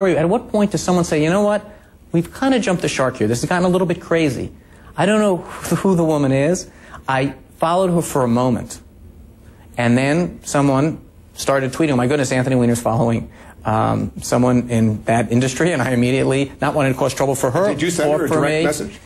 At what point does someone say, you know what, we've kind of jumped the shark here. This has gotten a little bit crazy. I don't know who the woman is. I followed her for a moment. And then someone started tweeting, oh my goodness, Anthony Weiner's following someone in that industry, and I immediately, not wanting to cause trouble for her. Did you send her a direct message?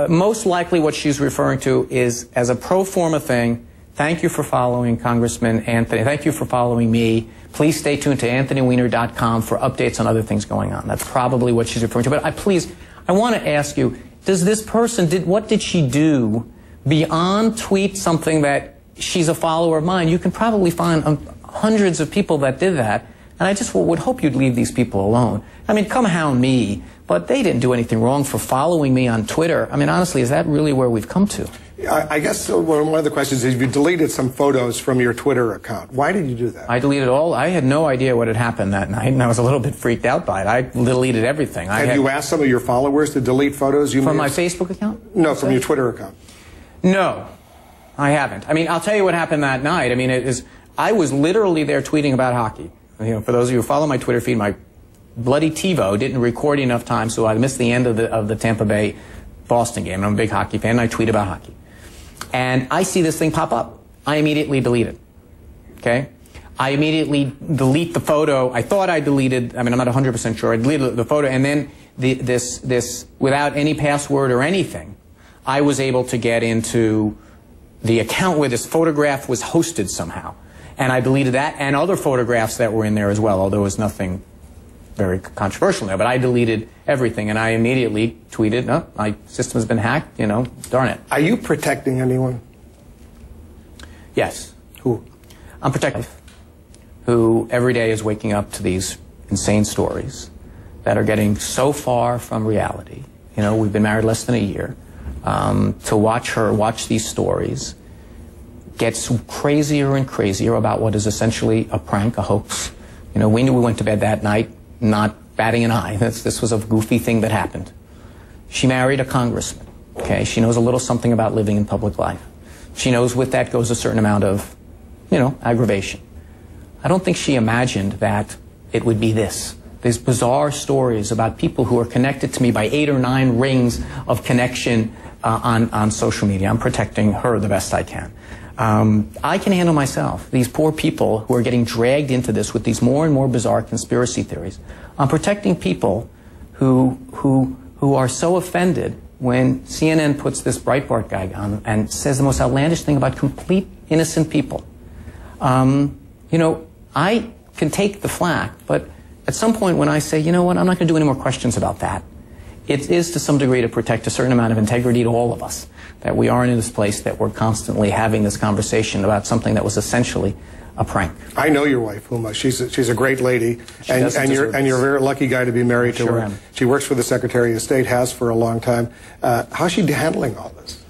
Most likely what she's referring to is, as a pro forma thing, thank you for following Congressman Anthony. Thank you for following me. Please stay tuned to anthonyweiner.com for updates on other things going on. That's probably what she's referring to. But I want to ask you, does this person, what did she do beyond tweet something that she's a follower of mine? You can probably find hundreds of people that did that. And I just would hope you'd leave these people alone. I mean, come hound me, but they didn't do anything wrong for following me on Twitter. I mean, honestly, is that really where we've come to? I guess one of the questions is, you deleted some photos from your Twitter account. Why did you do that? I deleted all. I had no idea what had happened that night, and I was a little bit freaked out by it. I deleted everything. Have you asked some of your followers to delete photos? From my Facebook account? No, from your Twitter account. No, I haven't. I mean, I'll tell you what happened that night. I mean, I was literally there tweeting about hockey. You know, for those of you who follow my Twitter feed, my bloody TiVo didn't record enough time, so I missed the end of the Tampa Bay Boston game. I'm a big hockey fan, and I tweet about hockey. And I see this thing pop up. I immediately delete it. Okay? I immediately delete the photo. I thought I deleted, I mean, I'm not 100% sure. I deleted the photo, and then this, without any password or anything, I was able to get into the account where this photograph was hosted somehow. And I deleted that and other photographs that were in there as well, although there was nothing very controversial there. But I deleted everything, and I immediately tweeted, no, my system has been hacked, you know, darn it. Are you protecting anyone? Yes. Who? I'm protecting who every day is waking up to these insane stories that are getting so far from reality. You know, we've been married less than a year. To watch her watch these stories gets crazier and crazier about what is essentially a prank, a hoax. You know, we knew we went to bed that night not batting an eye. This was a goofy thing that happened. She married a congressman. Okay, she knows a little something about living in public life. She knows with that goes a certain amount of, you know, aggravation. I don't think she imagined that it would be this. These bizarre stories about people who are connected to me by 8 or 9 rings of connection on social media. I'm protecting her the best I can. I can handle myself. These poor people who are getting dragged into this with these more and more bizarre conspiracy theories. I'm protecting people who are so offended when CNN puts this Breitbart guy on and says the most outlandish thing about complete innocent people. You know, I can take the flack, but at some point when I say, you know what, I'm not going to do any more questions about that, it is to some degree to protect a certain amount of integrity to all of us, that we aren't in this place that we're constantly having this conversation about something that was essentially a prank. I know your wife, Huma. She's a great lady, and you're a very lucky guy to be married to her. She works for the Secretary of State, has for a long time. How's she handling all this?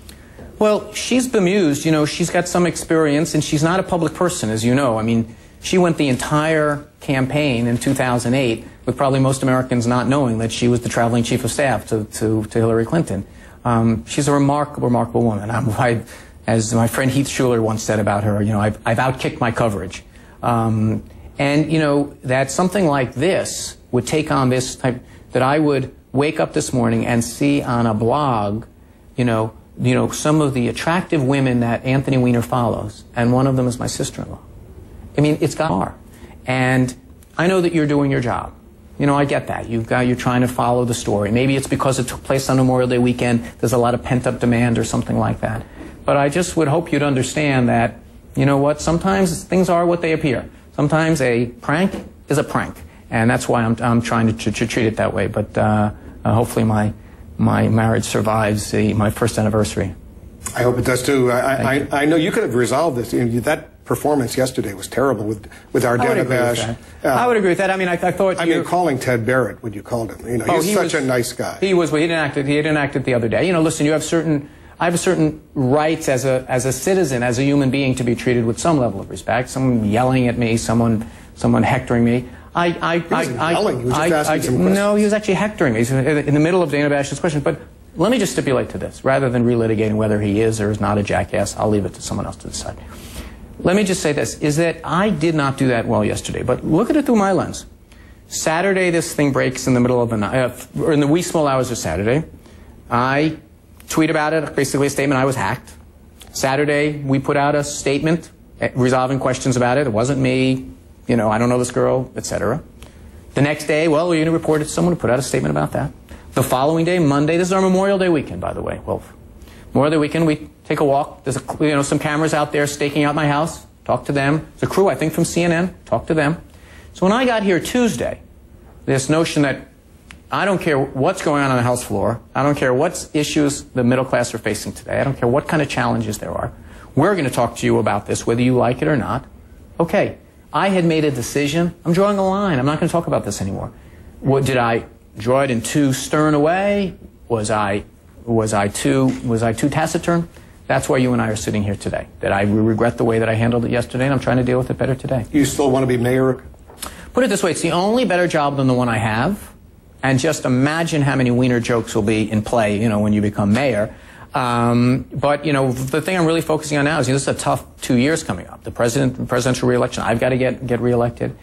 Well, she's bemused. You know, she's got some experience, and she's not a public person, as you know. I mean, she went the entire campaign in 2008 with probably most Americans not knowing that she was the traveling chief of staff to Hillary Clinton. She's a remarkable woman. As my friend Heath Schuler once said about her, you know, I've outkicked my coverage. And, you know, that something like this would take on this type, that I would wake up this morning and see on a blog, you know, some of the attractive women that Anthony Weiner follows, and one of them is my sister-in-law. I mean, it's got far. And I know that you're doing your job. You know, I get that. You're trying to follow the story. Maybe it's because it took place on Memorial Day weekend. There's a lot of pent-up demand or something like that. But I just would hope you'd understand that, you know what, sometimes things are what they appear. Sometimes a prank is a prank. And that's why I'm trying to treat it that way. But hopefully my marriage survives my first anniversary. I hope it does too. I know you could have resolved this. That performance yesterday was terrible with Ardena Bash. I would agree with that. I mean, I thought. I mean, calling Ted Barrett what you called him. You know, he's such a nice guy. He was. Well, he didn't act it the other day. You know, listen, I have certain rights as a citizen, as a human being, to be treated with some level of respect. Someone yelling at me, someone hectoring me. He wasn't yelling. He was just asking some questions. No, he was actually hectoring me. He's in the middle of Dana Bash's question. But let me just stipulate to this, rather than relitigating whether he is or is not a jackass. I'll leave it to someone else to decide. Let me just say this, is that I did not do that well yesterday, but look at it through my lens. Saturday, this thing breaks in the middle of the night, or in the wee small hours of Saturday. I tweet about it, basically a statement, I was hacked. Saturday, we put out a statement resolving questions about it. It wasn't me, you know, I don't know this girl, etc. The next day, well, we're going to report it to someone who put out a statement about that. The following day, Monday, this is our Memorial Day weekend, by the way, Wolf. Memorial Day weekend, we take a walk. There's some cameras out there staking out my house. Talk to them. There's a crew, I think, from CNN. Talk to them. So when I got here Tuesday, this notion that I don't care what's going on the House floor. I don't care what issues the middle class are facing today. I don't care what kind of challenges there are. We're going to talk to you about this, whether you like it or not. Okay, I had made a decision. I'm drawing a line. I'm not going to talk about this anymore. What, did I draw it in too stern a way? Was I too taciturn? That's why you and I are sitting here today. That I regret the way that I handled it yesterday, and I'm trying to deal with it better today. You still want to be mayor? Put it this way, it's the only better job than the one I have. And just imagine how many wiener jokes will be in play, you know, when you become mayor. But, you know, the thing I'm really focusing on now is, you know, this is a tough 2 years coming up. The presidential re-election, I've got to get re-elected.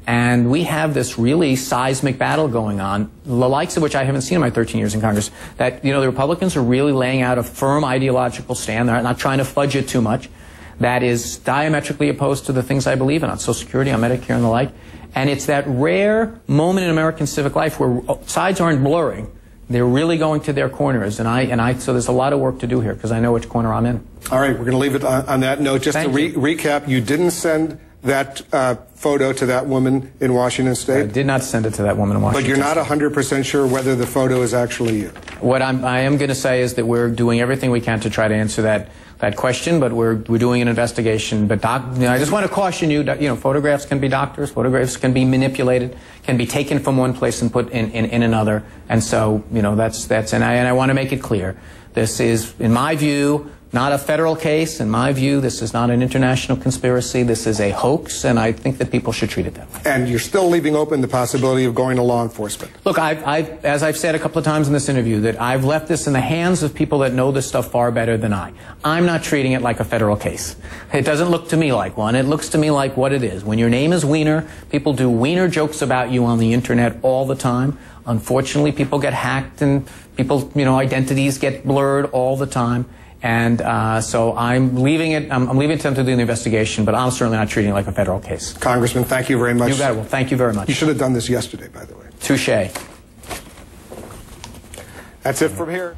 And we have this really seismic battle going on, the likes of which I haven't seen in my 13 years in Congress, that, you know, the Republicans are really laying out a firm ideological stand. They're not trying to fudge it too much. That is diametrically opposed to the things I believe in, on Social Security, on Medicare, and the like. And it's that rare moment in American civic life where sides aren't blurring. They're really going to their corners. So there's a lot of work to do here, because I know which corner I'm in. All right, we're going to leave it on that note. Just to recap, you didn't send that photo to that woman in Washington State? I did not send it to that woman in Washington State. But you're not 100% sure whether the photo is actually you? What I am going to say is that we're doing everything we can to try to answer that question, but we're doing an investigation. But you know, I just want to caution you that, you know, photographs can be doctors, photographs can be manipulated, can be taken from one place and put in another. And so, you know, and I want to make it clear. This is, in my view, not a federal case. In my view, this is not an international conspiracy. This is a hoax, and I think that people should treat it that way. And you're still leaving open the possibility of going to law enforcement? Look, as I've said a couple of times in this interview, that I've left this in the hands of people that know this stuff far better than I. I'm not treating it like a federal case. It doesn't look to me like one. It looks to me like what it is. When your name is Wiener, people do Wiener jokes about you on the internet all the time. Unfortunately, people get hacked, and people, you know, identities get blurred all the time. And so I'm leaving it to them to do the investigation, but I'm certainly not treating it like a federal case. Congressman, thank you very much. You got it. Well, thank you very much. You should have done this yesterday, by the way. Touché. That's it from here.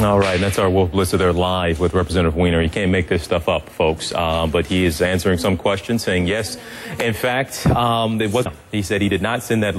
All right, that's our Wolf Blitzer there live with Representative Wiener. You can't make this stuff up, folks, but he is answering some questions, saying yes. In fact, he said he did not send that